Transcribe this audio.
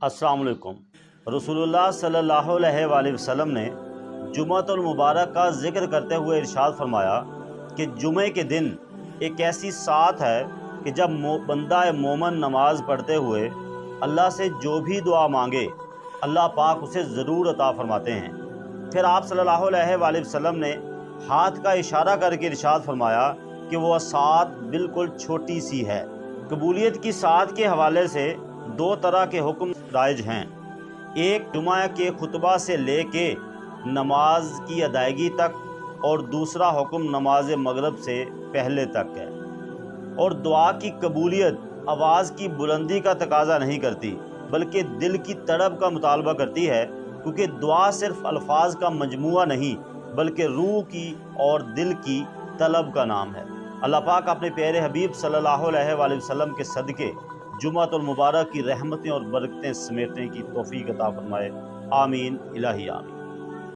अस्सलाम वालेकुम। रसूलुल्लाह सल्लल्लाहु अलैहि वसल्लम ने जुम्मतुल मुबारक का ज़िक्र करते हुए इरशाद फरमाया कि जुमे के दिन एक ऐसी साथ है कि जब बंदा मोमन नमाज पढ़ते हुए अल्लाह से जो भी दुआ मांगे अल्लाह पाक उसे ज़रूर अता फरमाते हैं। फिर आप सल्लल्लाहु अलैहि वसल्लम ने हाथ का इशारा करके इरशाद फरमाया कि वह साथ बिल्कुल छोटी सी है। कबूलियत की साथ के हवाले से दो तरह के हुक्म राइज हैं। एक जुमा के खुतबा से लेके नमाज की अदायगी तक और दूसरा हुक्म नमाज मगरिब से पहले तक है। और दुआ की कबूलियत आवाज़ की बुलंदी का तकाजा नहीं करती बल्कि दिल की तड़प का मुतालबा करती है, क्योंकि दुआ सिर्फ अल्फाज का मजमुआ नहीं बल्कि रूह की और दिल की तलब का नाम है। अल्लाह पाक अपने प्यारे हबीब सल्लल्लाहु अलैहि वसल्लम के सदक़े जुम्मतुल मुबारक की रहमतें और बरकतें समेटने की तौफीक अता फरमाए। आमीन इलाही आमीन।